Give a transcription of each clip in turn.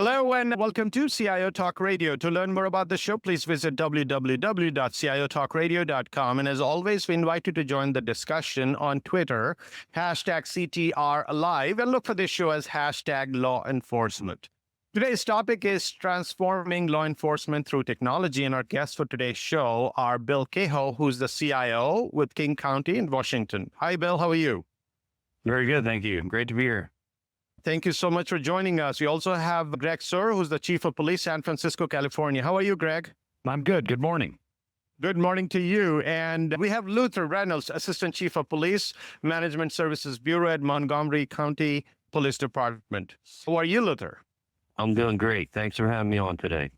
Hello and welcome to CIO Talk Radio. To learn more about the show, please visit www.ciotalkradio.com. And as always, we invite you to join the discussion on Twitter, hashtag CTR Live, and look for this show as hashtag law enforcement. Today's topic is transforming law enforcement through technology. And our guests for today's show are Bill Kehoe, who's the CIO with King County in Washington. Hi, Bill. How are you? Very good. Thank you. Great to be here. Thank you so much for joining us. We also have Greg Suhr, who's the Chief of Police, San Francisco, California. How are you, Greg? I'm good. Good morning. Good morning to you. And we have Luther Reynolds, Assistant Chief of Police, Management Services Bureau at Montgomery County Police Department. How are you, Luther? I'm doing great. Thanks for having me on today.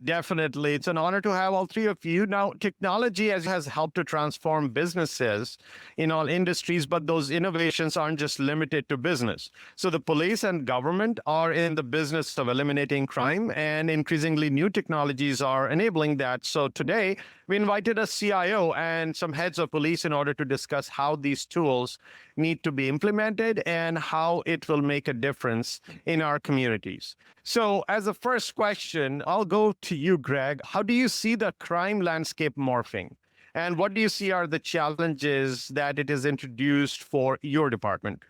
Definitely. It's an honor to have all three of you. Now, technology has helped to transform businesses in all industries, but those innovations aren't just limited to business. So the police and government are in the business of eliminating crime, and increasingly new technologies are enabling that. So today, we invited a CIO and some heads of police in order to discuss how these tools need to be implemented and how it will make a difference in our communities. So as a first question, I'll go to you, Greg. How do you see the crime landscape morphing? And what do you see are the challenges that it has introduced for your department?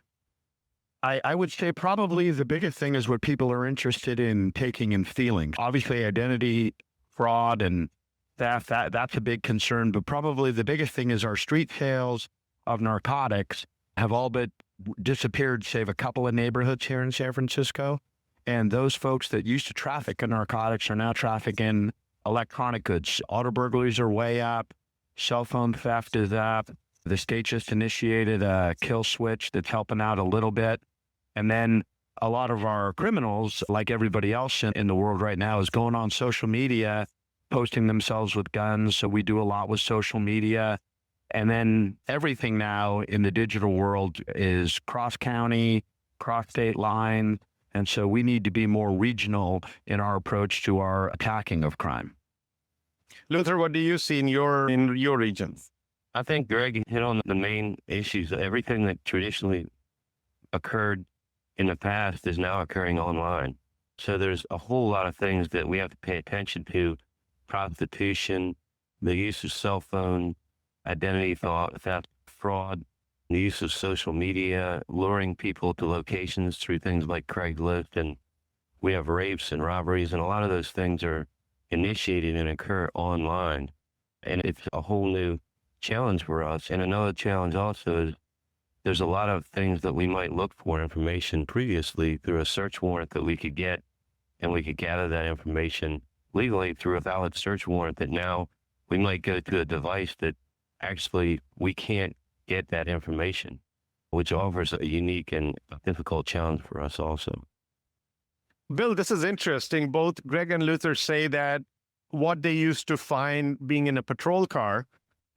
I would say probably the biggest thing is what people are interested in taking and feeling. Obviously, identity, fraud, and theft, that's a big concern. But probably the biggest thing is our street sales of narcotics have all but disappeared, save a couple of neighborhoods here in San Francisco. And those folks that used to traffic in narcotics are now trafficking electronic goods. Auto burglaries are way up. Cell phone theft is up. The state just initiated a kill switch that's helping out a little bit. And then a lot of our criminals, like everybody else in the world right now, is going on social media, posting themselves with guns. So we do a lot with social media. And then everything now in the digital world is cross-county, cross-state line. And so we need to be more regional in our approach to our attacking of crime. Luther, what do you see in your region? I think Greg hit on the main issues. Everything that traditionally occurred in the past is now occurring online. So there's a whole lot of things that we have to pay attention to: prostitution, the use of cell phone, identity theft, fraud, the use of social media, luring people to locations through things like Craigslist, and we have rapes and robberies, and a lot of those things are initiated and occur online. And it's a whole new challenge for us. And another challenge also is there's a lot of things that we might look for information previously through a search warrant that we could get, and we could gather that information legally through a valid search warrant, that now we might go to a device that actually we can't get that information, which offers a unique and difficult challenge for us also. Bill, this is interesting. Both Greg and Luther say that what they used to find being in a patrol car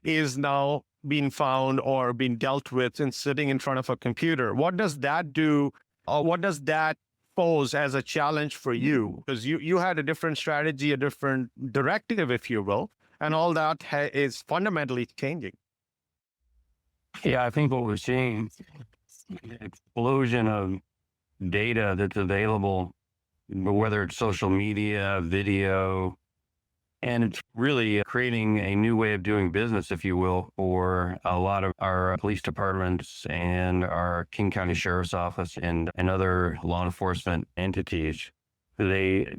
is now being found or being dealt with in sitting in front of a computer. What does that do, or what does that pose as a challenge for you? Because you had a different strategy, a different directive, if you will, and all that is fundamentally changing. Yeah, I think what we're seeing is an explosion of data that's available, whether it's social media, video, and it's really creating a new way of doing business, if you will, for a lot of our police departments and our King County Sheriff's Office and other law enforcement entities. They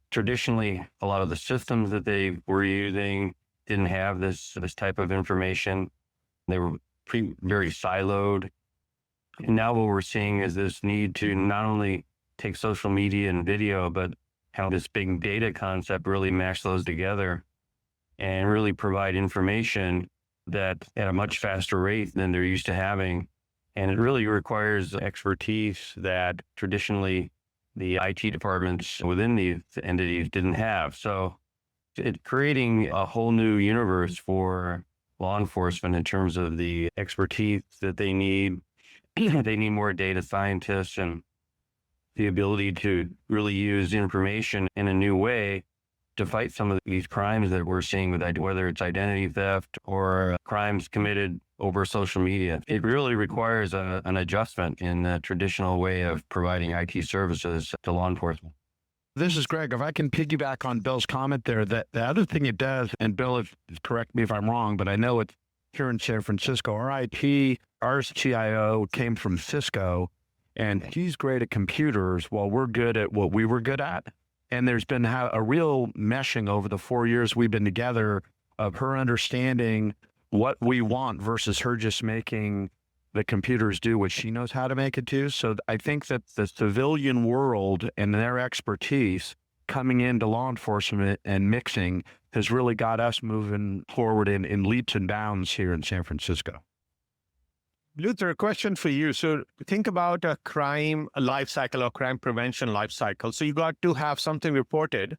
traditionally, a lot of the systems that they were using didn't have this type of information. They were very siloed. And now what we're seeing is this need to not only take social media and video, but how this big data concept really mash those together and really provide information that at a much faster rate than they're used to having. And it really requires expertise that traditionally the IT departments within these entities didn't have. So it's creating a whole new universe for law enforcement in terms of the expertise that they need. They need more data scientists and the ability to really use information in a new way to fight some of these crimes that we're seeing, with whether it's identity theft or crimes committed over social media. It really requires an adjustment in the traditional way of providing IT services to law enforcement. This is Greg. If I can piggyback on Bill's comment there, that the other thing it does, and Bill, correct me if I'm wrong, but I know it's here in San Francisco, our CIO came from Cisco, and he's great at computers while we're good at what we were good at. And there's been a real meshing over the 4 years we've been together of her understanding what we want versus her just making the computers do what she knows how to make it do. So I think that the civilian world and their expertise coming into law enforcement and mixing has really got us moving forward in leaps and bounds here in San Francisco. Luther, a question for you. So think about a crime life cycle or crime prevention life cycle. So you got to have something reported,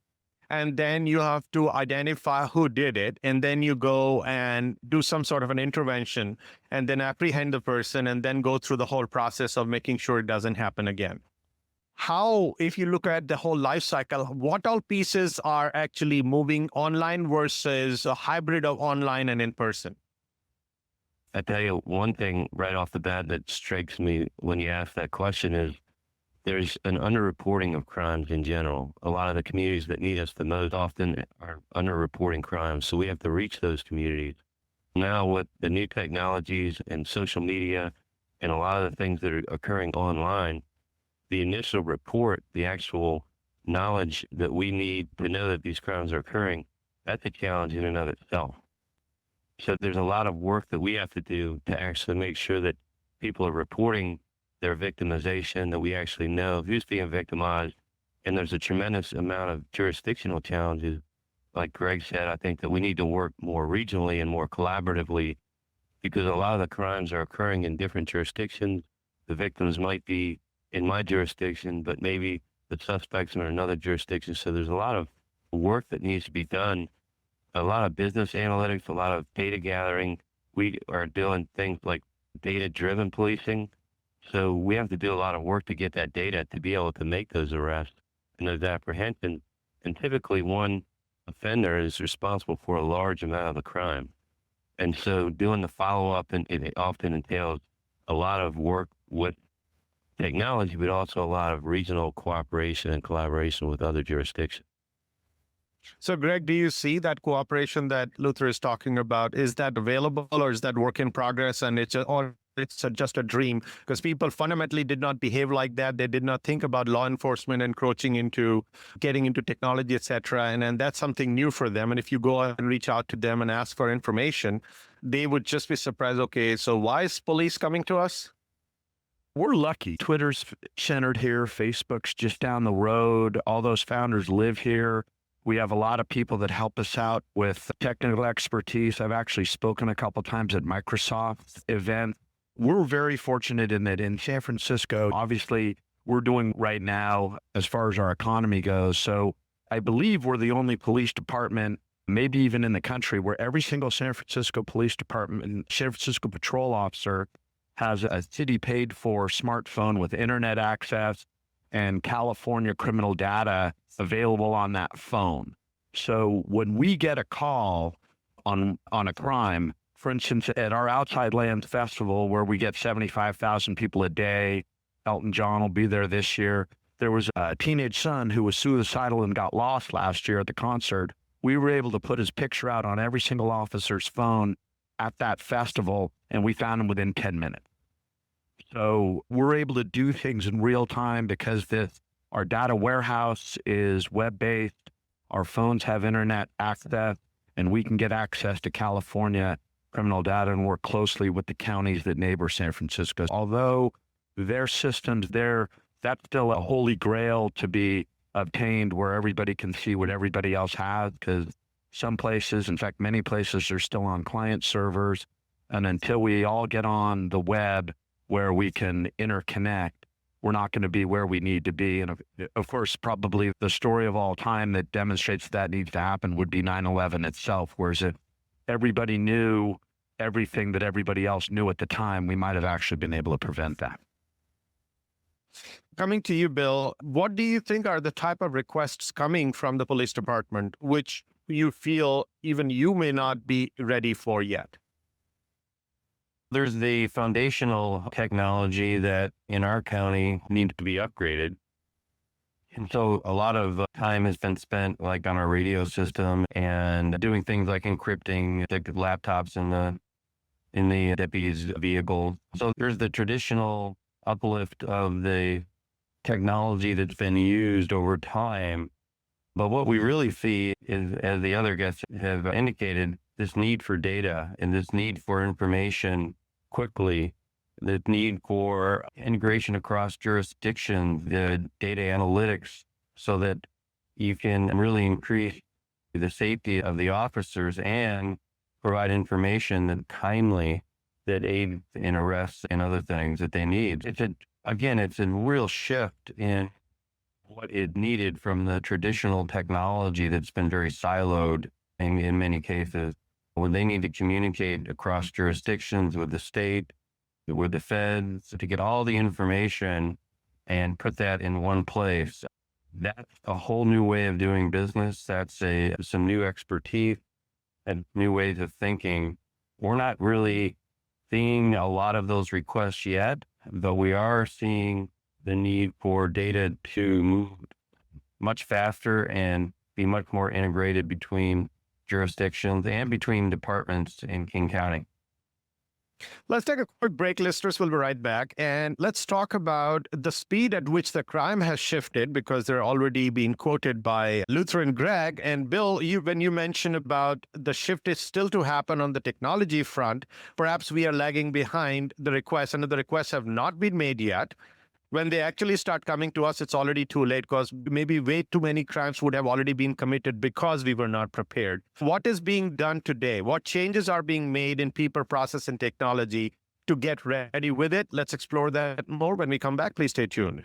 and then you have to identify who did it. And then you go and do some sort of an intervention and then apprehend the person and then go through the whole process of making sure it doesn't happen again. How, if you look at the whole life cycle, what all pieces are actually moving online versus a hybrid of online and in person? I tell you one thing right off the bat that strikes me when you ask that question is there's an underreporting of crimes in general. A lot of the communities that need us the most often are underreporting crimes. So we have to reach those communities. Now with the new technologies and social media and a lot of the things that are occurring online, the initial report, the actual knowledge that we need to know that these crimes are occurring, that's a challenge in and of itself. So there's a lot of work that we have to do to actually make sure that people are reporting their victimization, that we actually know who's being victimized. And there's a tremendous amount of jurisdictional challenges. Like Greg said, I think that we need to work more regionally and more collaboratively because a lot of the crimes are occurring in different jurisdictions. The victims might be in my jurisdiction, but maybe the suspects are in another jurisdiction. So there's a lot of work that needs to be done, a lot of business analytics, a lot of data gathering. We are doing things like data-driven policing. So we have to do a lot of work to get that data to be able to make those arrests and those apprehensions. And typically one offender is responsible for a large amount of the crime. And so doing the follow-up, and it often entails a lot of work with technology, but also a lot of regional cooperation and collaboration with other jurisdictions. So Greg, do you see that cooperation that Luther is talking about? Is that available or is that work in progress? And it's just a dream because people fundamentally did not behave like that. They did not think about law enforcement encroaching into getting into technology, et cetera. And that's something new for them. And if you go and reach out to them and ask for information, they would just be surprised. Okay, so why is police coming to us? We're lucky. Twitter's centered here. Facebook's just down the road. All those founders live here. We have a lot of people that help us out with technical expertise. I've actually spoken a couple of times at Microsoft events. We're very fortunate in that in San Francisco, obviously, we're doing right now as far as our economy goes. So I believe we're the only police department, maybe even in the country, where every single San Francisco police department, San Francisco patrol officer has a city paid for smartphone with internet access and California criminal data available on that phone. So when we get a call on a crime, for instance, at our Outside Lands Festival, where we get 75,000 people a day, Elton John will be there this year. There was a teenage son who was suicidal and got lost last year at the concert. We were able to put his picture out on every single officer's phone at that festival, and we found him within 10 minutes. So we're able to do things in real time because our data warehouse is web-based. Our phones have internet access, and we can get access to California criminal data and work closely with the counties that neighbor San Francisco. Although their systems, that's still a holy grail to be obtained where everybody can see what everybody else has, because some places, in fact, many places are still on client servers. And until we all get on the web where we can interconnect, we're not going to be where we need to be. And of course, probably the story of all time that demonstrates that needs to happen would be 9/11 itself, whereas if everybody knew everything that everybody else knew at the time, we might have actually been able to prevent that. Coming to you, Bill, what do you think are the type of requests coming from the police department, which you feel even you may not be ready for yet? There's the foundational technology that in our county needs to be upgraded. And so a lot of time has been spent like on our radio system and doing things like encrypting the laptops in the deputy's vehicle. So there's the traditional uplift of the technology that's been used over time. But what we really see is, as the other guests have indicated, this need for data and this need for information quickly, the need for integration across jurisdictions, the data analytics, so that you can really increase the safety of the officers and provide information that timely that aid in arrests and other things that they need. It's a real shift in what it needed from the traditional technology that's been very siloed in many cases, when they need to communicate across jurisdictions with the state, with the feds, to get all the information and put that in one place. That's a whole new way of doing business. That's some new expertise and new ways of thinking. We're not really seeing a lot of those requests yet, but we are seeing the need for data to move much faster and be much more integrated between jurisdictions and between departments in King County. Let's take a quick break, listeners. We'll be right back. And let's talk about the speed at which the crime has shifted, because they're already being quoted by Luther and Greg. And Bill, when you mentioned about the shift is still to happen on the technology front, perhaps we are lagging behind the requests, and the requests have not been made yet. When they actually start coming to us, it's already too late, because maybe way too many crimes would have already been committed because we were not prepared. What is being done today? What changes are being made in people, process, and technology to get ready with it? Let's explore that more when we come back. Please stay tuned.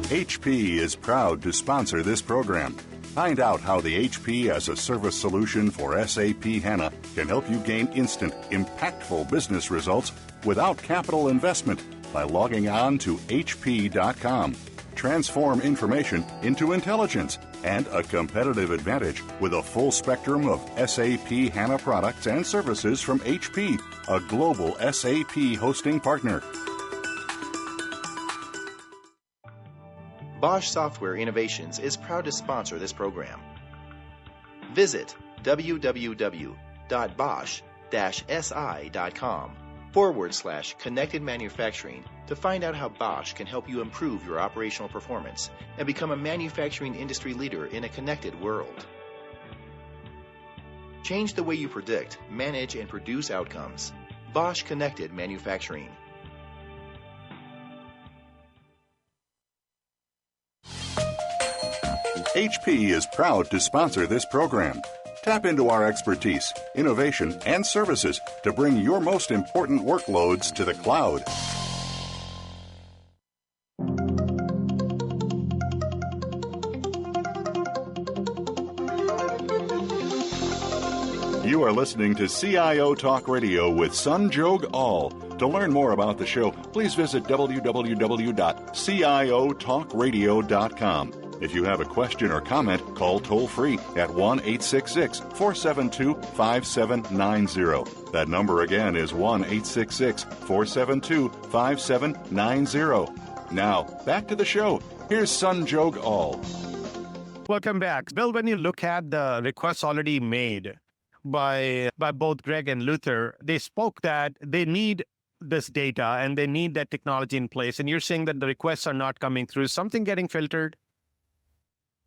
HP is proud to sponsor this program. Find out how the HP as a service solution for SAP HANA can help you gain instant, impactful business results without capital investment by logging on to hp.com. Transform information into intelligence and a competitive advantage with a full spectrum of SAP HANA products and services from HP, a global SAP hosting partner. Bosch Software Innovations is proud to sponsor this program. Visit www.bosch-si.com/connected manufacturing to find out how Bosch can help you improve your operational performance and become a manufacturing industry leader in a connected world. Change the way you predict, manage, and produce outcomes. Bosch Connected Manufacturing. HP is proud to sponsor this program. Tap into our expertise, innovation, and services to bring your most important workloads to the cloud. You are listening to CIO Talk Radio with Sanjog Aul. To learn more about the show, please visit www.ciotalkradio.com. If you have a question or comment, call toll-free at 1-866-472-5790. That number again is 1-866-472-5790. Now, back to the show. Here's Sanjog Aul. Welcome back. Bill, when you look at the requests already made by both Greg and Luther, they spoke that they need this data and they need that technology in place. And you're saying that the requests are not coming through. Is something getting filtered?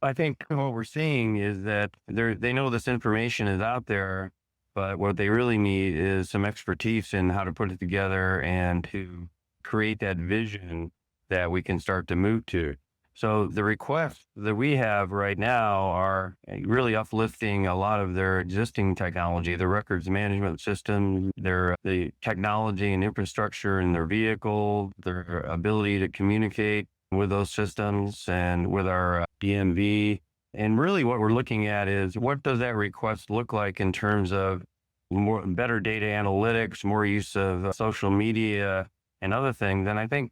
I think what we're seeing is that they know this information is out there, but what they really need is some expertise in how to put it together and to create that vision that we can start to move to. So the requests that we have right now are really uplifting a lot of their existing technology, the records management system, the technology and infrastructure in their vehicle, their ability to communicate with those systems and with our DMV. And really what we're looking at is, what does that request look like in terms of better data analytics, more use of social media and other things. And I think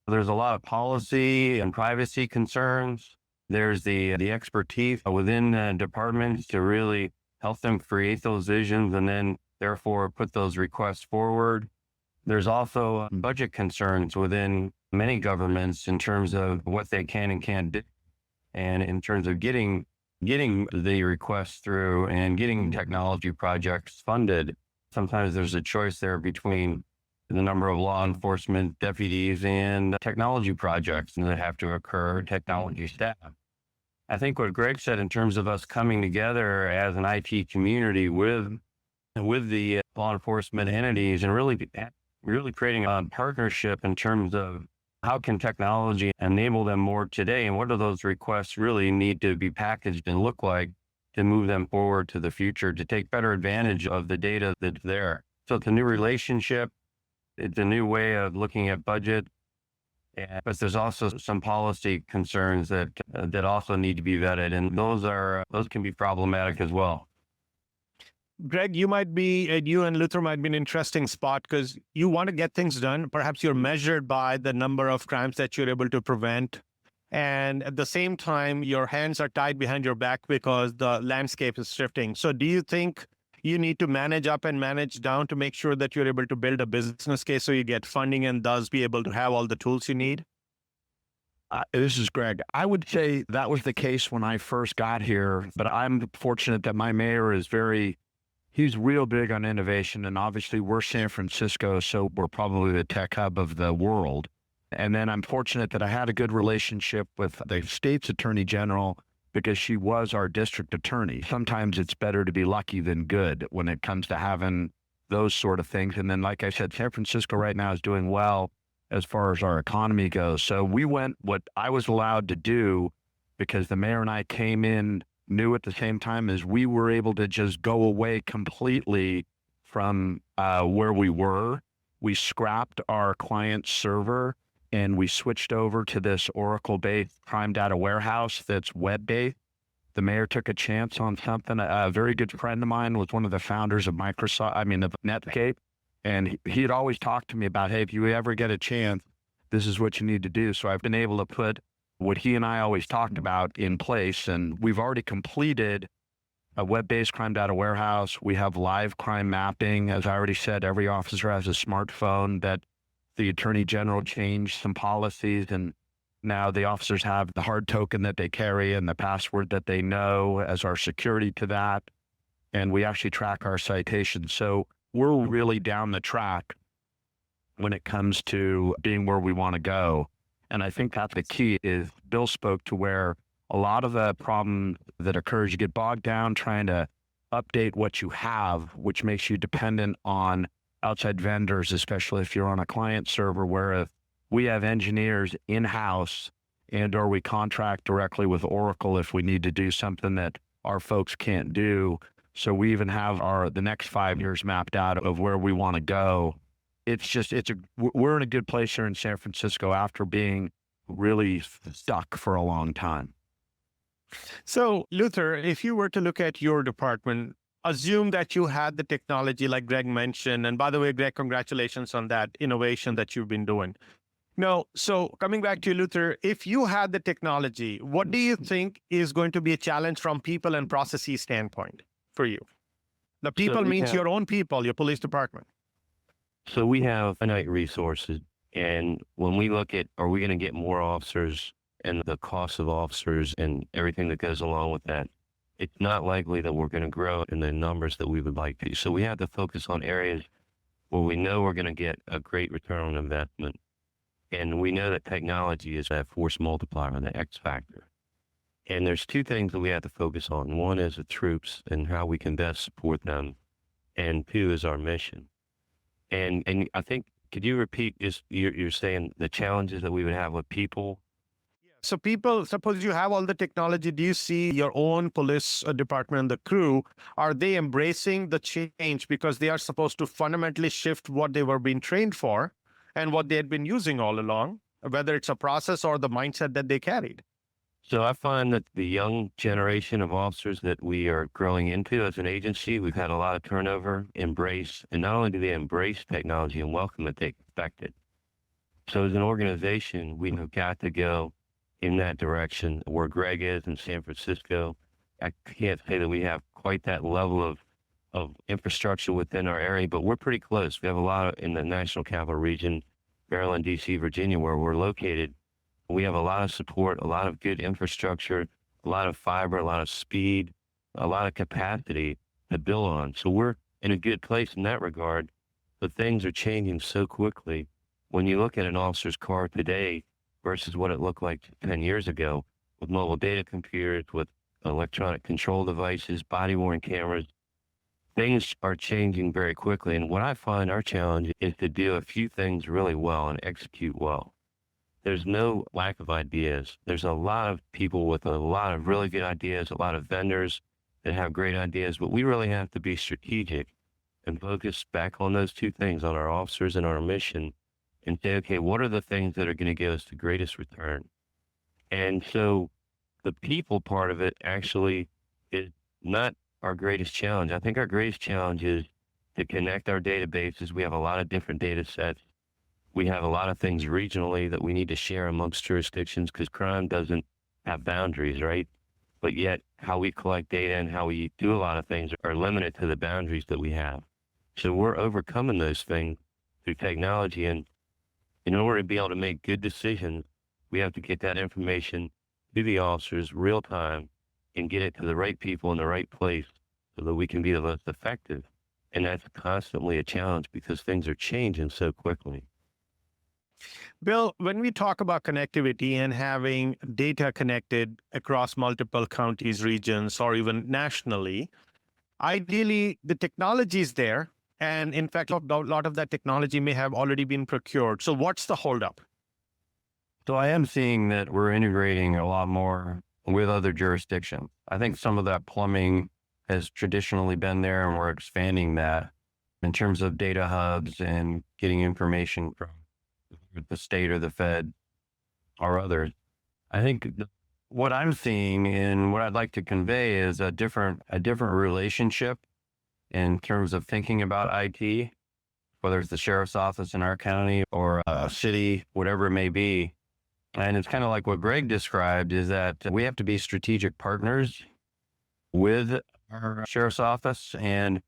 there's a lot of policy and privacy concerns. There's the expertise within the departments to really help them create those visions, and then therefore put those requests forward. There's also budget concerns within many governments in terms of what they can and can't do. And in terms of getting the requests through and getting technology projects funded, sometimes there's a choice there between the number of law enforcement deputies and technology projects that have to occur, technology staff. I think what Greg said in terms of us coming together as an IT community with the law enforcement entities and really creating a partnership in terms of how can technology enable them more today, and what do those requests really need to be packaged and look like to move them forward to the future, to take better advantage of the data that's there. So it's a new relationship. It's a new way of looking at budget. But there's also some policy concerns that also need to be vetted, and those can be problematic as well. Greg, you and Luther might be an interesting spot because you want to get things done. Perhaps you're measured by the number of crimes that you're able to prevent. And at the same time, your hands are tied behind your back because the landscape is shifting. So do you think you need to manage up and manage down to make sure that you're able to build a business case so you get funding and thus be able to have all the tools you need? This is Greg. I would say that was the case when I first got here, but I'm fortunate that my mayor is he's real big on innovation, and obviously we're San Francisco, so we're probably the tech hub of the world. And then I'm fortunate that I had a good relationship with the state's attorney general because she was our district attorney. Sometimes it's better to be lucky than good when it comes to having those sort of things. And then, like I said, San Francisco right now is doing well as far as our economy goes. So we went what I was allowed to do because the mayor and I came in new at the same time as we were able to just go away completely from where we were. We scrapped our client server and we switched over to this Oracle-based crime data warehouse that's web-based. The mayor took a chance on something. A very good friend of mine was one of the founders of of Netscape. And he had always talked to me about, hey, if you ever get a chance, this is what you need to do. So I've been able to put what he and I always talked about in place. And we've already completed a web-based crime data warehouse. We have live crime mapping. As I already said, every officer has a smartphone that the attorney general changed some policies. And now the officers have the hard token that they carry and the password that they know as our security to that. And we actually track our citations. So we're really down the track when it comes to being where we want to go. And I think that's the key is Bill spoke to where a lot of the problem that occurs, you get bogged down trying to update what you have, which makes you dependent on outside vendors, especially if you're on a client server, where if we have engineers in-house or we contract directly with Oracle if we need to do something that our folks can't do. So we even have the next 5 years mapped out of where we want to go. We're in a good place here in San Francisco after being really stuck for a long time. So Luther, if you were to look at your department, assume that you had the technology like Greg mentioned. And by the way, Greg, congratulations on that innovation that you've been doing. No, so coming back to you, Luther, if you had the technology, what do you think is going to be a challenge from people and processes standpoint for you? The people means your own people, your police department. So we have finite resources. And when we look at, are we going to get more officers and the cost of officers and everything that goes along with that, it's not likely that we're going to grow in the numbers that we would like to. So we have to focus on areas where we know we're going to get a great return on investment. And we know that technology is that force multiplier, the X factor. And there's two things that we have to focus on. One is the troops and how we can best support them. And two is our mission. And I think, could you repeat just, you're saying the challenges that we would have with people? So people, suppose you have all the technology, do you see your own police department and the crew, are they embracing the change because they are supposed to fundamentally shift what they were being trained for and what they had been using all along, whether it's a process or the mindset that they carried? So I find that the young generation of officers that we are growing into as an agency, we've had a lot of turnover, embrace, and not only do they embrace technology and welcome it, they expect it. So as an organization, we have got to go in that direction. Where Greg is in San Francisco, I can't say that we have quite that level of infrastructure within our area, but we're pretty close. We have a lot in the National Capital Region, Maryland, DC, Virginia, where we're located. We have a lot of support, a lot of good infrastructure, a lot of fiber, a lot of speed, a lot of capacity to build on. So we're in a good place in that regard, but things are changing so quickly. When you look at an officer's car today versus what it looked like 10 years ago, with mobile data computers, with electronic control devices, body-worn cameras, things are changing very quickly. And what I find our challenge is to do a few things really well and execute well. There's no lack of ideas. There's a lot of people with a lot of really good ideas, a lot of vendors that have great ideas, but we really have to be strategic and focus back on those two things, on our officers and our mission, and say, okay, what are the things that are going to give us the greatest return? And so the people part of it actually is not our greatest challenge. I think our greatest challenge is to connect our databases. We have a lot of different data sets. We have a lot of things regionally that we need to share amongst jurisdictions because crime doesn't have boundaries, right? But yet how we collect data and how we do a lot of things are limited to the boundaries that we have. So we're overcoming those things through technology. And in order to be able to make good decisions, we have to get that information to the officers real time and get it to the right people in the right place so that we can be the most effective. And that's constantly a challenge because things are changing so quickly. Bill, when we talk about connectivity and having data connected across multiple counties, regions, or even nationally, ideally the technology is there. And in fact, a lot of that technology may have already been procured. So what's the holdup? So I am seeing that we're integrating a lot more with other jurisdictions. I think some of that plumbing has traditionally been there, and we're expanding that in terms of data hubs and getting information from the state or the Fed or others. I think what I'm seeing and what I'd like to convey is a different relationship in terms of thinking about IT, whether it's the sheriff's office in our county or a city, whatever it may be. And it's kind of like what Greg described, is that we have to be strategic partners with our sheriff's office, and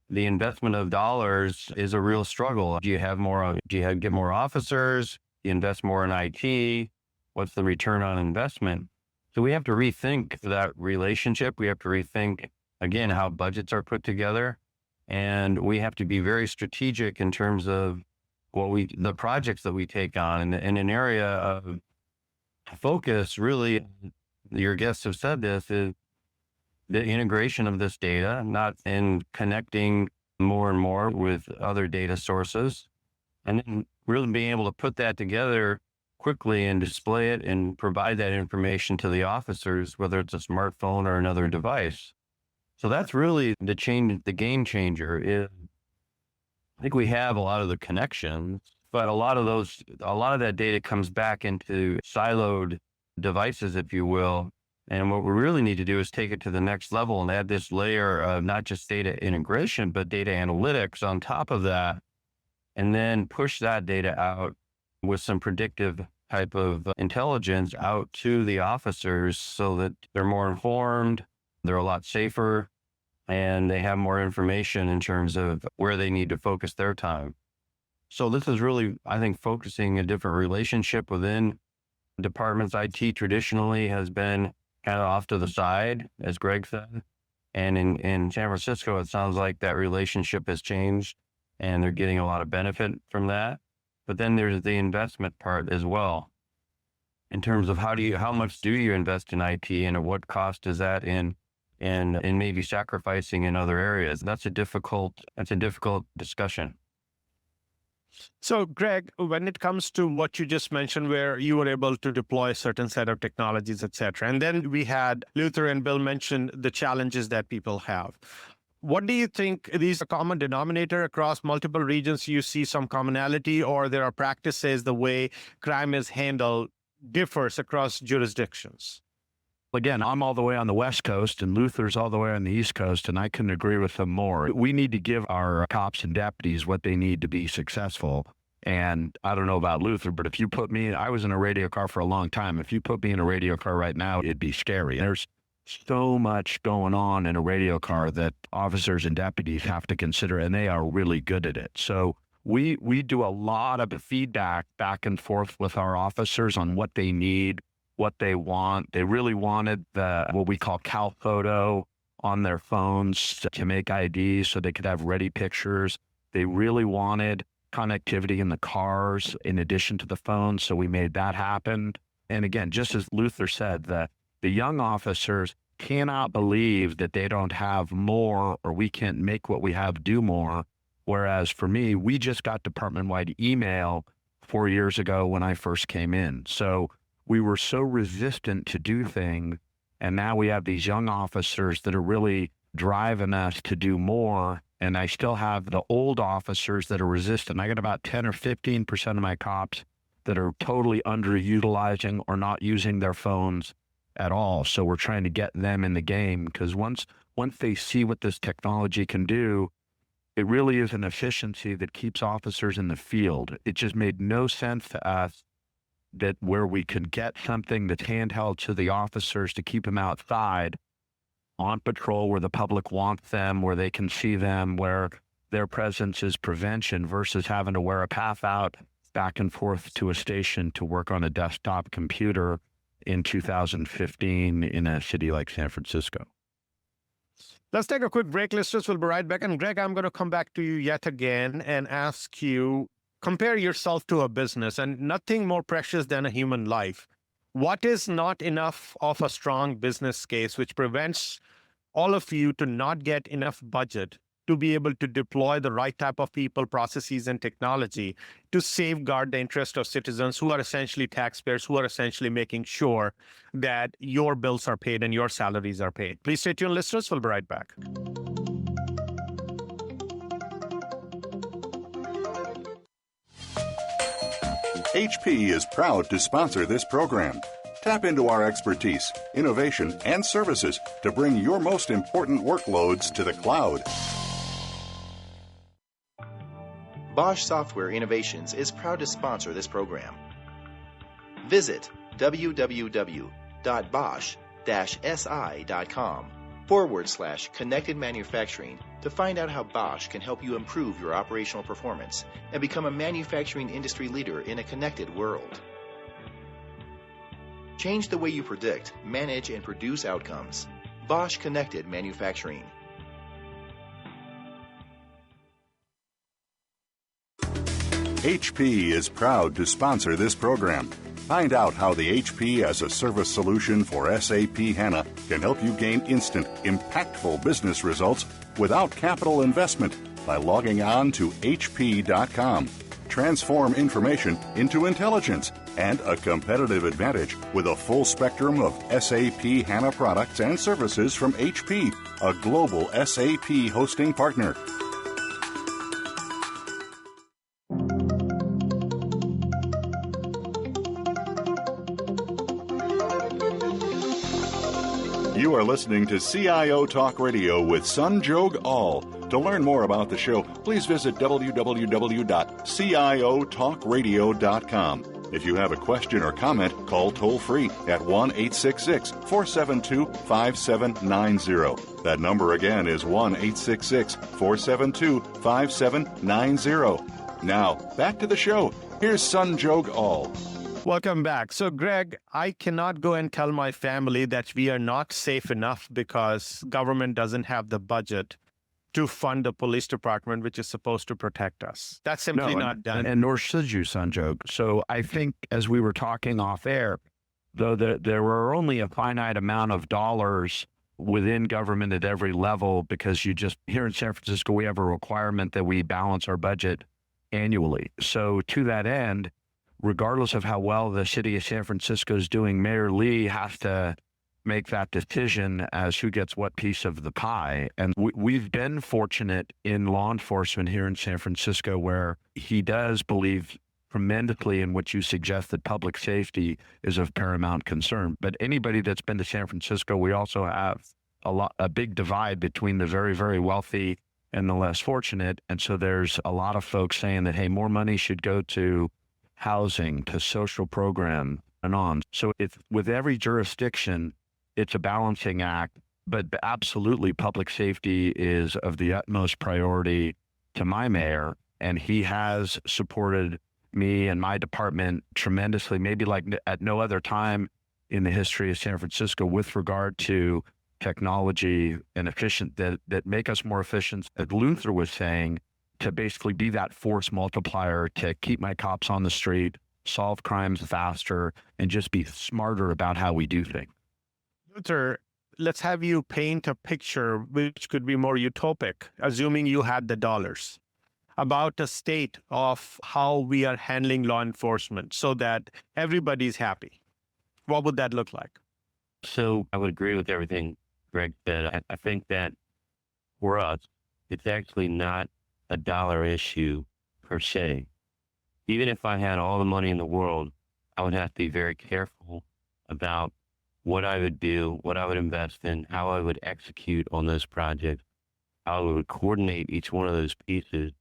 the investment of dollars is a real struggle. Do you get more officers? Do you invest more in IT? What's the return on investment? So we have to rethink that relationship. We have to rethink, again, how budgets are put together. And we have to be very strategic in terms of the projects that we take on. And an area of focus, really, your guests have said this, is the integration of this data, not in connecting more and more with other data sources, and then really being able to put that together quickly and display it and provide that information to the officers, whether it's a smartphone or another device. So that's really the game changer. Is I think we have a lot of the connections, but a lot of that data comes back into siloed devices, if you will. And what we really need to do is take it to the next level and add this layer of not just data integration, but data analytics on top of that, and then push that data out with some predictive type of intelligence out to the officers so that they're more informed, they're a lot safer, and they have more information in terms of where they need to focus their time. So this is really, I think, focusing a different relationship within departments. IT traditionally has been kind of off to the side, as Greg said. And in San Francisco, it sounds like that relationship has changed and they're getting a lot of benefit from that. But then there's the investment part as well, in terms of how much do you invest in IT and at what cost is that in, and maybe sacrificing in other areas. That's a difficult discussion. So, Greg, when it comes to what you just mentioned, where you were able to deploy a certain set of technologies, et cetera, and then we had Luther and Bill mention the challenges that people have. What do you think these are common denominator across multiple regions? You see some commonality, or there are practices, the way crime is handled differs across jurisdictions? Again, I'm all the way on the West Coast and Luther's all the way on the East Coast, and I couldn't agree with them more. We need to give our cops and deputies what they need to be successful. And I don't know about Luther, but I was in a radio car for a long time. If you put me in a radio car right now, it'd be scary. so much going on in a radio car that officers and deputies have to consider, and they are really good at it. So we do a lot of feedback back and forth with our officers on what they need, what they want. They really wanted what we call Cal Photo on their phones to make IDs so they could have ready pictures. They really wanted connectivity in the cars in addition to the phones, so we made that happen. And again, just as Luther said, the young officers cannot believe that they don't have more, or we can't make what we have do more. Whereas for me, we just got department-wide email 4 years ago when I first came in. So we were so resistant to do things. And now we have these young officers that are really driving us to do more. And I still have the old officers that are resistant. I got about 10 or 15% of my cops that are totally underutilizing or not using their phones at all. So we're trying to get them in the game, because once they see what this technology can do, it really is an efficiency that keeps officers in the field. It just made no sense to us that where we could get something that's handheld to the officers to keep them outside on patrol where the public wants them, where they can see them, where their presence is prevention, versus having to wear a path out back and forth to a station to work on a desktop computer in 2015 in a city like San Francisco. Let's take a quick break, listeners. We'll be right back. And Greg, I'm going to come back to you yet again and ask you, compare yourself to a business, and nothing more precious than a human life. What is not enough of a strong business case which prevents all of you to not get enough budget to be able to deploy the right type of people, processes, and technology to safeguard the interest of citizens who are essentially taxpayers, who are essentially making sure that your bills are paid and your salaries are paid? Please stay tuned, listeners. We'll be right back. HP is proud to sponsor this program. Tap into our expertise, innovation, and services to bring your most important workloads to the cloud. Bosch Software Innovations is proud to sponsor this program. Visit www.bosch-si.com/connected manufacturing to find out how Bosch can help you improve your operational performance and become a manufacturing industry leader in a connected world. Change the way you predict, manage, and produce outcomes. Bosch Connected Manufacturing. HP is proud to sponsor this program. Find out how the HP as a service solution for SAP HANA can help you gain instant, impactful business results without capital investment by logging on to hp.com. Transform information into intelligence and a competitive advantage with a full spectrum of SAP HANA products and services from HP, a global SAP hosting partner. You are listening to CIO Talk Radio with Sanjog Aul. To learn more about the show, please visit www.ciotalkradio.com. If you have a question or comment, call toll-free at 1-866-472-5790. That number again is 1-866-472-5790. Now, back to the show. Here's Sanjog Aul. Welcome back. So, Greg, I cannot go and tell my family that we are not safe enough because government doesn't have the budget to fund the police department, which is supposed to protect us. That's simply not done. And nor should you, Sanjog. So I think as we were talking off air, though there were only a finite amount of dollars within government at every level, because here in San Francisco, we have a requirement that we balance our budget annually. So to that end, regardless of how well the city of San Francisco is doing, Mayor Lee has to make that decision as who gets what piece of the pie. And we've been fortunate in law enforcement here in San Francisco, where he does believe tremendously in what you suggest, that public safety is of paramount concern. But anybody that's been to San Francisco, we also have a big divide between the very, very wealthy and the less fortunate. And so there's a lot of folks saying that, hey, more money should go to housing, to social program, and on. So it's with every jurisdiction, it's a balancing act, but absolutely public safety is of the utmost priority to my mayor. And he has supported me and my department tremendously, maybe like at no other time in the history of San Francisco with regard to technology and that make us more efficient, as Luther was saying, to basically be that force multiplier to keep my cops on the street, solve crimes faster, and just be smarter about how we do things. Luther, let's have you paint a picture which could be more utopic, assuming you had the dollars, about a state of how we are handling law enforcement so that everybody's happy. What would that look like? So I would agree with everything Greg said. I think that for us, it's actually not a dollar issue per se. Even if I had all the money in the world, I would have to be very careful about what I would do, what I would invest in, how I would execute on those projects, how I would coordinate each one of those pieces.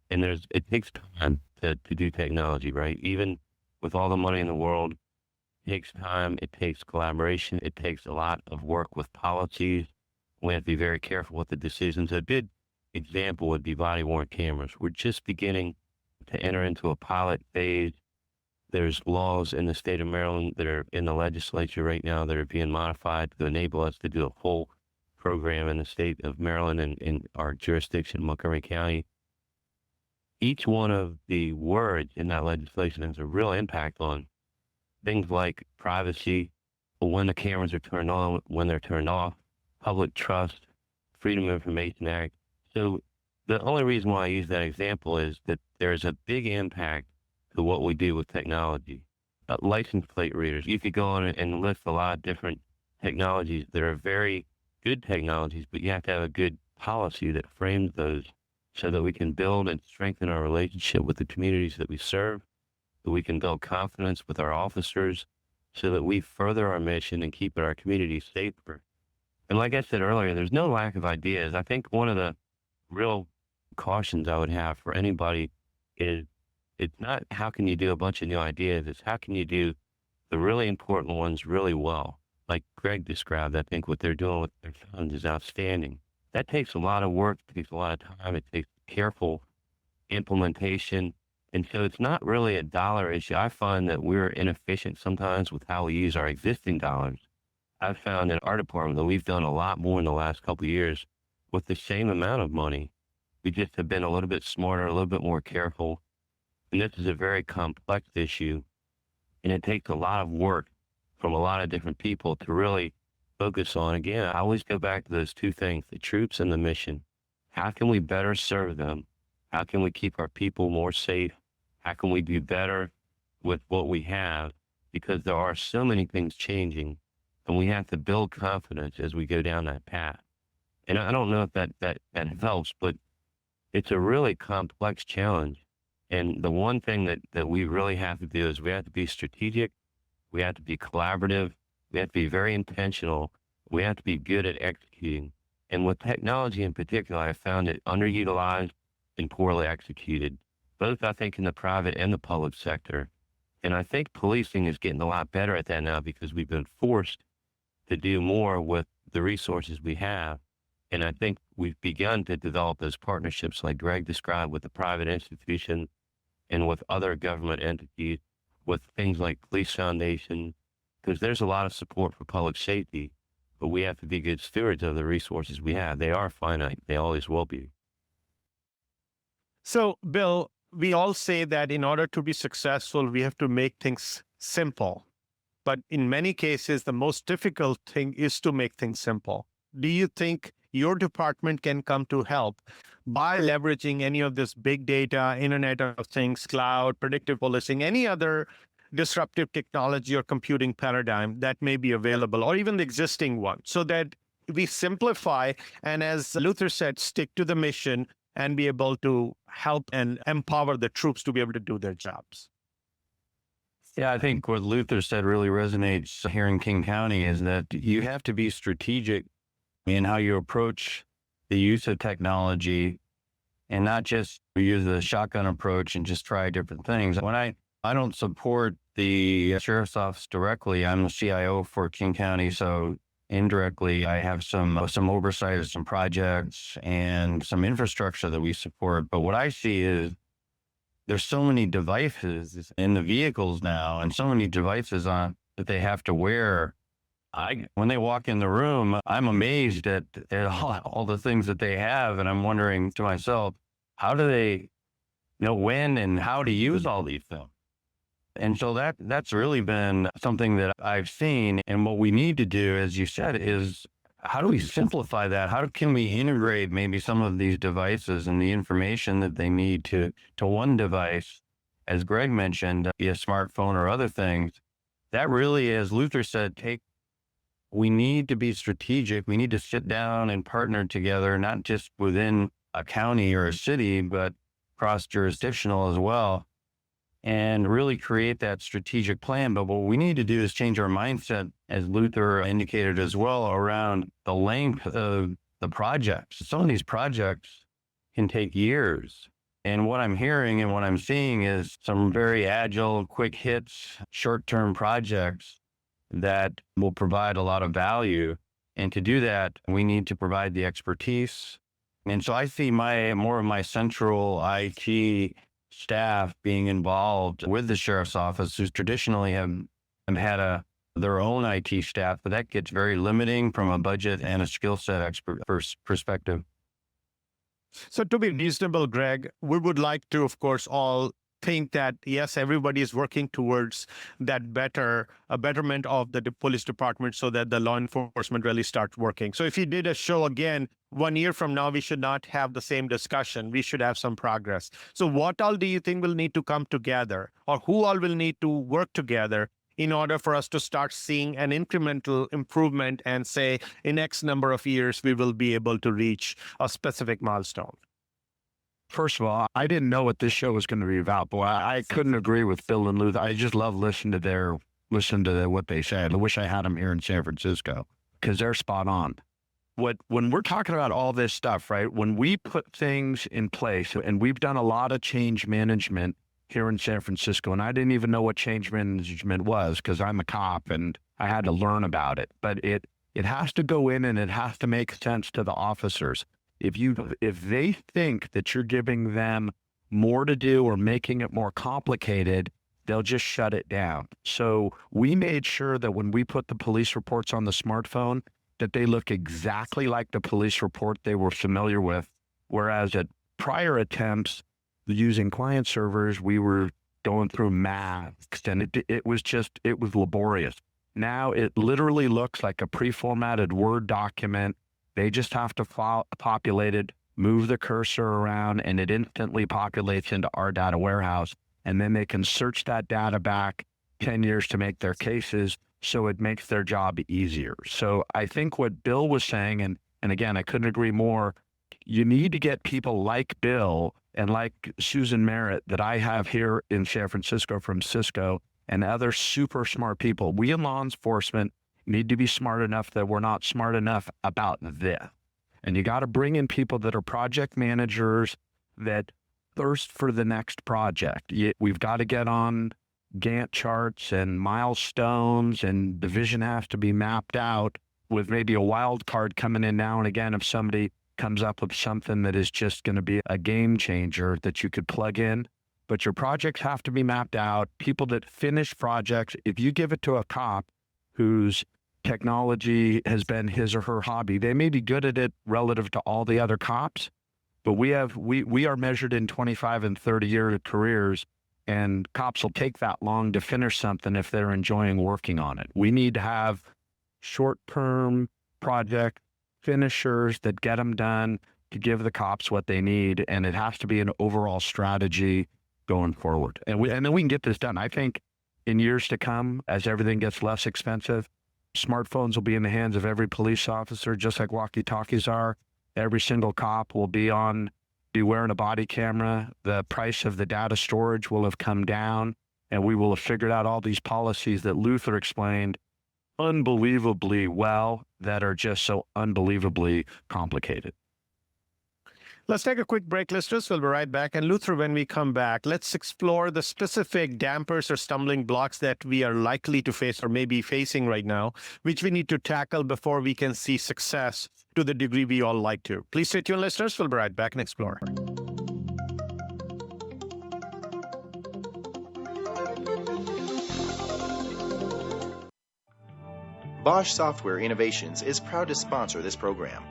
And it takes time to do technology, right? Even with all the money in the world, it takes time, it takes collaboration, it takes a lot of work with policies. We have to be very careful with the decisions. A good example would be body-worn cameras. We're just beginning to enter into a pilot phase. There's laws in the state of Maryland that are in the legislature right now that are being modified to enable us to do a full program in the state of Maryland and in our jurisdiction, Montgomery County. Each one of the words in that legislation has a real impact on things like privacy, when the cameras are turned on, when they're turned off, public trust, Freedom of Information Act. So the only reason why I use that example is that there's a big impact to what we do with technology. License plate readers, you could go on and list a lot of different technologies that are very good technologies, but you have to have a good policy that frames those so that we can build and strengthen our relationship with the communities that we serve, that we can build confidence with our officers so that we further our mission and keep our communities safer. And like I said earlier, there's no lack of ideas. I think one of the real cautions I would have for anybody is it's not how can you do a bunch of new ideas, it's how can you do the really important ones really well. Like Greg described, I think what they're doing with their funds is outstanding. That takes a lot of work, it takes a lot of time, it takes careful implementation. And so it's not really a dollar issue. I find that we're inefficient sometimes with how we use our existing dollars. I've found in our department that we've done a lot more in the last couple of years with the same amount of money. We just have been a little bit smarter, a little bit more careful. And this is a very complex issue. And it takes a lot of work from a lot of different people to really focus on. Again, I always go back to those two things, the troops and the mission. How can we better serve them? How can we keep our people more safe? How can we do better with what we have? Because there are so many things changing, and we have to build confidence as we go down that path. And I don't know if that helps, but it's a really complex challenge. And the one thing that we really have to do is we have to be strategic, we have to be collaborative, we have to be very intentional, we have to be good at executing. And with technology in particular, I found it underutilized and poorly executed, both I think in the private and the public sector. And I think policing is getting a lot better at that now because we've been forced to do more with the resources we have. And I think we've begun to develop those partnerships like Greg described with the private institutions and with other government entities, with things like police foundations, because there's a lot of support for public safety, but we have to be good stewards of the resources we have. They are finite. They always will be. So, Bill, we all say that in order to be successful, we have to make things simple. But in many cases, the most difficult thing is to make things simple. Do you think your department can come to help by leveraging any of this big data, Internet of Things, cloud, predictive policing, any other disruptive technology or computing paradigm that may be available, or even the existing one, so that we simplify and, as Luther said, stick to the mission and be able to help and empower the troops to be able to do their jobs? Yeah, I think what Luther said really resonates here in King County is that you have to be strategic in how you approach the use of technology and not just use the shotgun approach and just try different things. When I don't support the sheriff's office directly, I'm the CIO for King County. So indirectly, I have some oversight of some projects and some infrastructure that we support. But what I see is there's so many devices in the vehicles now, and so many devices on that they have to wear. When they walk in the room, I'm amazed at all the things that they have, and I'm wondering to myself, how do they know when and how to use all these things? And so that's really been something that I've seen. And what we need to do, as you said, is how do we simplify that? How can we integrate maybe some of these devices and the information that they need to one device, as Greg mentioned, be a smartphone or other things? That really, as Luther said, we need to be strategic. We need to sit down and partner together, not just within a county or a city, but cross-jurisdictional as well, and really create that strategic plan. But what we need to do is change our mindset, as Luther indicated as well, around the length of the projects. Some of these projects can take years. And what I'm hearing and what I'm seeing is some very agile, quick hits, short-term projects that will provide a lot of value. And to do that, we need to provide the expertise. And so I see more of my central IT staff being involved with the sheriff's office, who's traditionally have had their own IT staff, but that gets very limiting from a budget and a skill set perspective. So to be reasonable, Greg, we would like to, of course, all think that, yes, everybody is working towards that a betterment of the police department so that the law enforcement really starts working. So if you did a show again, 1 year from now, we should not have the same discussion. We should have some progress. So what all do you think will need to come together, or who all will need to work together in order for us to start seeing an incremental improvement and say in X number of years, we will be able to reach a specific milestone? First of all, I didn't know what this show was going to be about. Boy, I couldn't agree with Bill and Luther. I just love listening to what they said. I wish I had them here in San Francisco because they're spot on. When we're talking about all this stuff, right? When we put things in place, and we've done a lot of change management here in San Francisco, and I didn't even know what change management was because I'm a cop and I had to learn about it. But it has to go in and it has to make sense to the officers. If they think that you're giving them more to do or making it more complicated, they'll just shut it down. So we made sure that when we put the police reports on the smartphone, that they look exactly like the police report they were familiar with. Whereas at prior attempts using client servers, we were going through masks and it was laborious. Now it literally looks like a pre-formatted Word document. They just have to populate it, move the cursor around, and it instantly populates into our data warehouse. And then they can search that data back 10 years to make their cases, so it makes their job easier. So I think what Bill was saying, and again, I couldn't agree more, you need to get people like Bill and like Susan Merritt that I have here in San Francisco from Cisco and other super smart people. We in law enforcement need to be smart enough that we're not smart enough about this. And you got to bring in people that are project managers that thirst for the next project. We've got to get on Gantt charts and milestones, and the vision has to be mapped out with maybe a wild card coming in now and again if somebody comes up with something that is just going to be a game changer that you could plug in. But your projects have to be mapped out. People that finish projects, if you give it to a cop whose technology has been his or her hobby, they may be good at it relative to all the other cops, but we are measured in 25 and 30-year careers, and cops will take that long to finish something if they're enjoying working on it. We need to have short-term project finishers that get them done to give the cops what they need, and it has to be an overall strategy going forward. And then we can get this done. I think in years to come, as everything gets less expensive, smartphones will be in the hands of every police officer, just like walkie-talkies are. Every single cop will be wearing a body camera. The price of the data storage will have come down, and we will have figured out all these policies that Luther explained unbelievably well that are just so unbelievably complicated. Let's take a quick break, listeners. We'll be right back. And Luther, when we come back, let's explore the specific dampers or stumbling blocks that we are likely to face or maybe facing right now, which we need to tackle before we can see success to the degree we all like to. Please stay tuned, listeners. We'll be right back and explore. Bosch Software Innovations is proud to sponsor this program.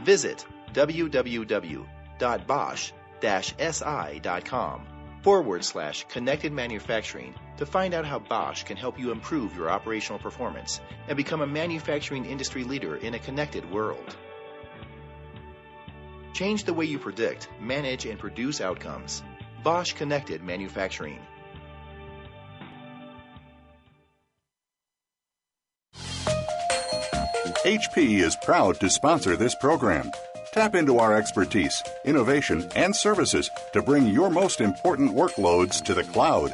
Visit www.bosch-si.com/connected manufacturing to find out how Bosch can help you improve your operational performance and become a manufacturing industry leader in a connected world. Change the way you predict, manage, and produce outcomes. Bosch Connected Manufacturing. HP is proud to sponsor this program. Tap into our expertise, innovation, and services to bring your most important workloads to the cloud.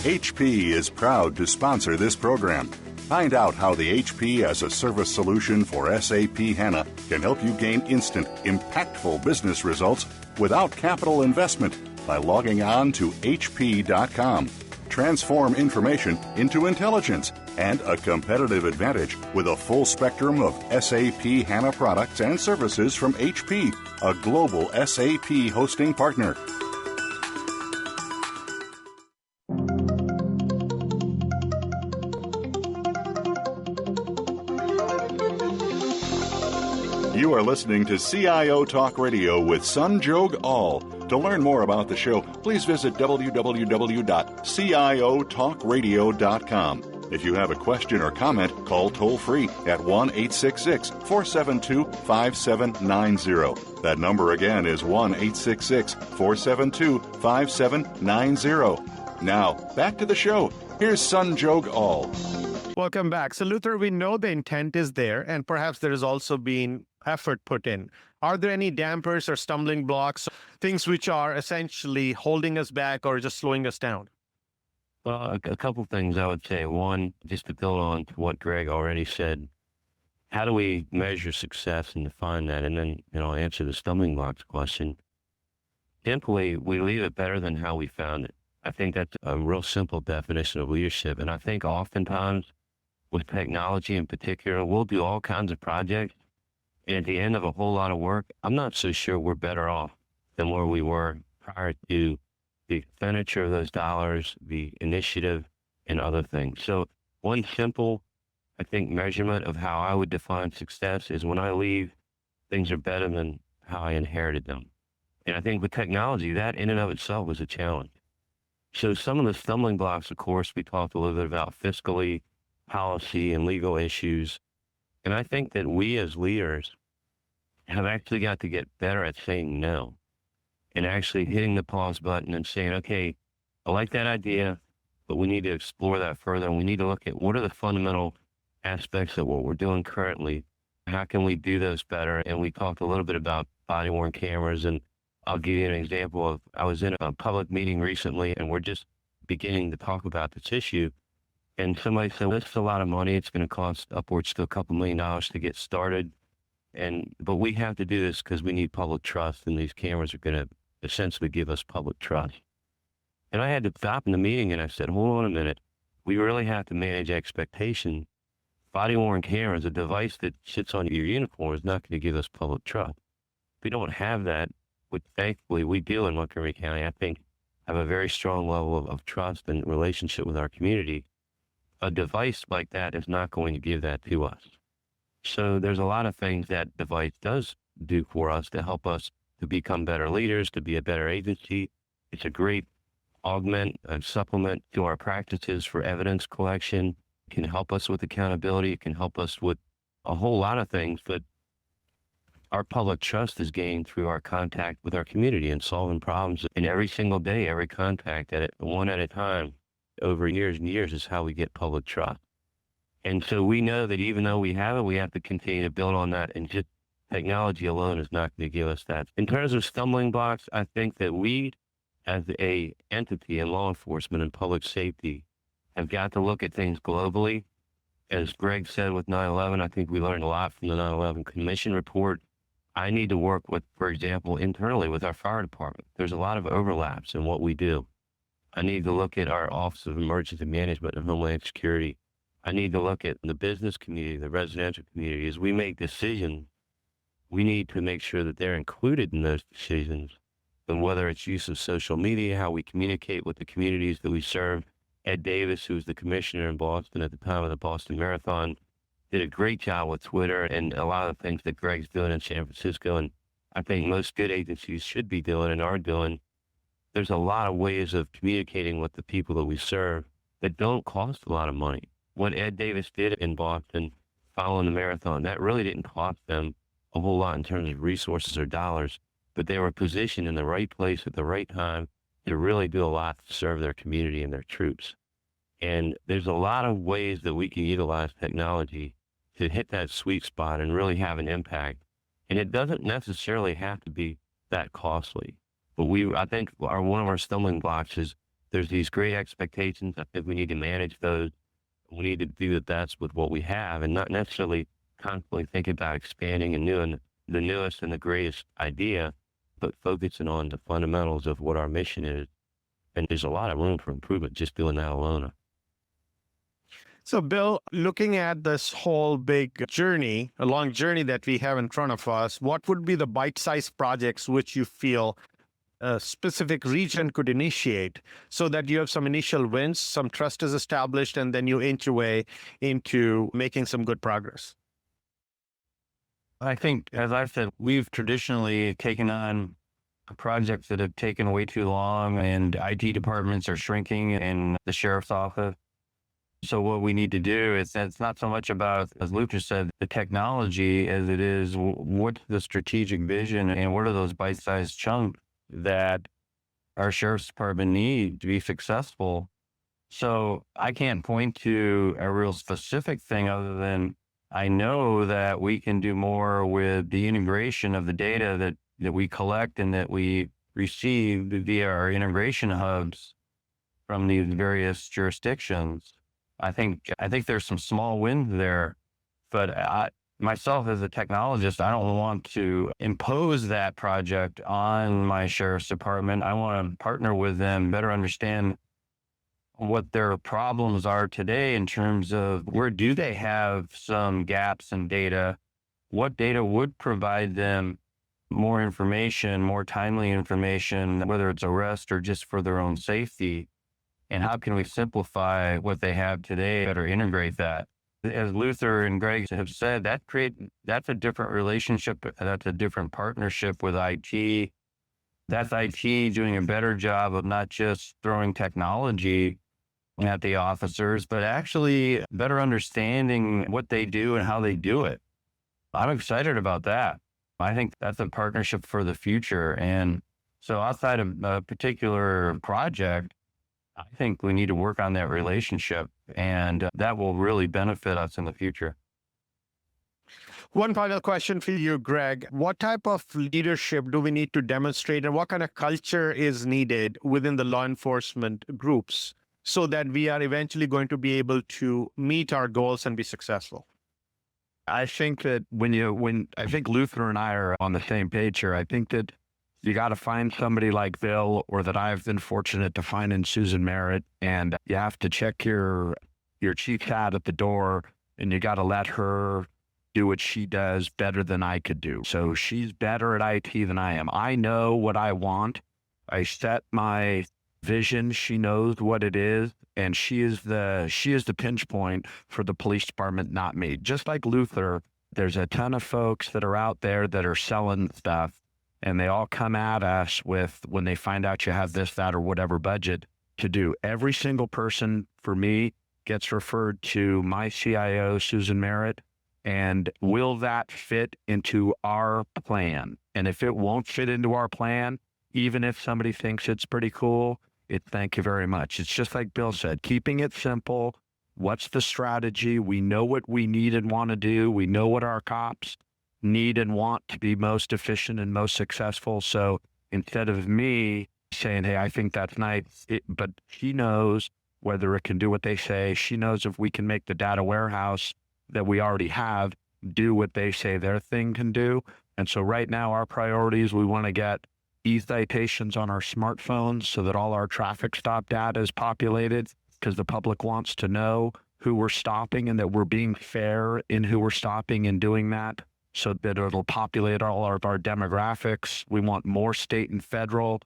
HP is proud to sponsor this program. Find out how the HP as a service solution for SAP HANA can help you gain instant, impactful business results without capital investment by logging on to hp.com. Transform information into intelligence and a competitive advantage with a full spectrum of SAP HANA products and services from HP, a global SAP hosting partner. You are listening to CIO Talk Radio with Sanjog Aul. To learn more about the show, please visit www.ciotalkradio.com. If you have a question or comment, call toll-free at 1-866-472-5790. That number again is 1-866-472-5790. Now, back to the show. Here's Sanjog Aul. Welcome back. So, Luther, we know the intent is there, and perhaps there has also been effort put in. Are there any dampers or stumbling blocks, things which are essentially holding us back or just slowing us down? Well, a couple things I would say. One, just to build on to what Greg already said, how do we measure success and define that? And then, answer the stumbling blocks question. Simply, we leave it better than how we found it. I think that's a real simple definition of leadership. And I think oftentimes with technology in particular, we'll do all kinds of projects. And at the end of a whole lot of work, I'm not so sure we're better off than where we were prior to the expenditure of those dollars, the initiative, and other things. So one simple, I think, measurement of how I would define success is when I leave, things are better than how I inherited them. And I think with technology, that in and of itself was a challenge. So some of the stumbling blocks, of course, we talked a little bit about fiscally, policy, and legal issues. And I think that we as leaders have actually got to get better at saying no and actually hitting the pause button and saying, okay, I like that idea, but we need to explore that further. And we need to look at what are the fundamental aspects of what we're doing currently. How can we do those better? And we talked a little bit about body-worn cameras. And I'll give you an example of, I was in a public meeting recently, and we're just beginning to talk about this issue. And somebody said, well, this is a lot of money. It's going to cost upwards to $2 million to get started. But we have to do this because we need public trust, and these cameras are going to essentially give us public trust. And I had to stop in the meeting, and I said, hold on a minute. We really have to manage expectation. Body-worn cameras, a device that sits on your uniform, is not going to give us public trust. If we don't have that, which thankfully we do in Montgomery County, I think have a very strong level of trust and relationship with our community. A device like that is not going to give that to us. So there's a lot of things that device does do for us to help us to become better leaders, to be a better agency. It's a great augment and supplement to our practices for evidence collection. It can help us with accountability. It can help us with a whole lot of things, but our public trust is gained through our contact with our community and solving problems. And every single day, every contact at it, one at a time, over years and years is how we get public trust. And so we know that even though we have it, we have to continue to build on that. And just technology alone is not going to give us that. In terms of stumbling blocks, I think that we, as a entity in law enforcement and public safety, have got to look at things globally As Greg said with 9/11, I think we learned a lot from the 9/11 Commission report. I need to work with, for example, internally with our fire department. There's a lot of overlaps in what we do. I need to look at our Office of Emergency Management and Homeland Security. I need to look at the business community, the residential community. As we make decisions, we need to make sure that they're included in those decisions. And whether it's use of social media, how we communicate with the communities that we serve. Ed Davis, who was the commissioner in Boston at the time of the Boston Marathon, did a great job with Twitter and a lot of the things that Greg's doing in San Francisco. And I think most good agencies should be doing and are doing. There's a lot of ways of communicating with the people that we serve that don't cost a lot of money. What Ed Davis did in Boston following the marathon, that really didn't cost them a whole lot in terms of resources or dollars, but they were positioned in the right place at the right time to really do a lot to serve their community and their troops. And there's a lot of ways that we can utilize technology to hit that sweet spot and really have an impact. And it doesn't necessarily have to be that costly. But I think one of our stumbling blocks is there's these great expectations. I think we need to manage those. We need to do the best with what we have and not necessarily constantly think about expanding and doing the newest and the greatest idea, but focusing on the fundamentals of what our mission is. And there's a lot of room for improvement just doing that alone. So, Bill, looking at this whole big journey, a long journey that we have in front of us, what would be the bite-sized projects which you feel a specific region could initiate so that you have some initial wins, some trust is established, and then you inch your way into making some good progress? I think, as I've said, we've traditionally taken on projects that have taken way too long, and IT departments are shrinking in the sheriff's office. So what we need to do is, it's not so much about, as Luther said, the technology as it is what's the strategic vision and what are those bite-sized chunks that our sheriff's department need to be successful. So I can't point to a real specific thing other than I know that we can do more with the integration of the data that we collect and that we receive via our integration hubs from these various jurisdictions. I think there's some small wins there, but myself as a technologist, I don't want to impose that project on my sheriff's department. I want to partner with them, better understand what their problems are today in terms of where do they have some gaps in data, what data would provide them more information, more timely information, whether it's arrest or just for their own safety, and how can we simplify what they have today, better integrate that. As Luther and Greg have said, that's a different relationship, that's a different partnership with IT. That's IT doing a better job of not just throwing technology at the officers, but actually better understanding what they do and how they do it. I'm excited about that. I think that's a partnership for the future. And so outside of a particular project, I think we need to work on that relationship, and that will really benefit us in the future. One final question for you, Greg. What type of leadership do we need to demonstrate, and what kind of culture is needed within the law enforcement groups so that we are eventually going to be able to meet our goals and be successful? I think that I think Luther and I are on the same page here. I think that you got to find somebody like Bill, or that I've been fortunate to find in Susan Merritt, and you have to check your chief hat at the door, and you got to let her do what she does better than I could do. So she's better at IT than I am. I know what I want. I set my vision. She knows what it is, and she is the pinch point for the police department, not me. Just like Luther, there's a ton of folks that are out there that are selling stuff, and they all come at us with, when they find out you have this, that, or whatever budget to do. Every single person for me gets referred to my CIO, Susan Merritt, and will that fit into our plan? And if it won't fit into our plan, even if somebody thinks it's pretty cool, thank you very much. It's just like Bill said, keeping it simple. What's the strategy? We know what we need and want to do. We know what our cops need and want to be most efficient and most successful. So instead of me saying, hey, I think that's nice, but she knows whether it can do what they say. She knows if we can make the data warehouse that we already have do what they say their thing can do. And so right now, our priorities, we want to get e-citations on our smartphones so that all our traffic stop data is populated, because the public wants to know who we're stopping and that we're being fair in who we're stopping and doing that, so that it'll populate all of our demographics. We want more state and federal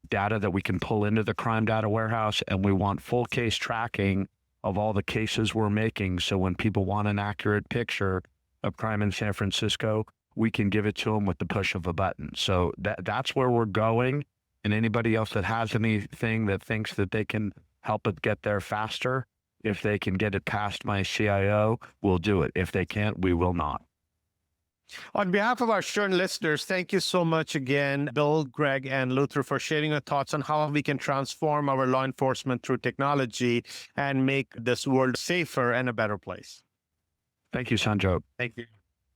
data that we can pull into the crime data warehouse, and we want full case tracking of all the cases we're making. So when people want an accurate picture of crime in San Francisco, we can give it to them with the push of a button. So that's where we're going. And anybody else that has anything that thinks that they can help it get there faster, if they can get it past my CIO, we'll do it. If they can't, we will not. On behalf of our Suhr listeners, thank you so much again, Bill, Greg, and Luther, for sharing your thoughts on how we can transform our law enforcement through technology and make this world safer and a better place. Thank you, Sanjog. Thank you.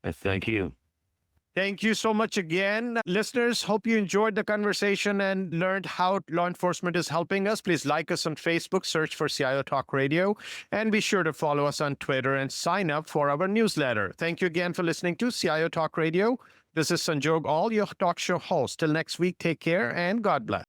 Thank you. Thank you so much again. Listeners, hope you enjoyed the conversation and learned how law enforcement is helping us. Please like us on Facebook, search for CIO Talk Radio, and be sure to follow us on Twitter and sign up for our newsletter. Thank you again for listening to CIO Talk Radio. This is Sanjog Aul, your talk show host. Till next week, take care and God bless.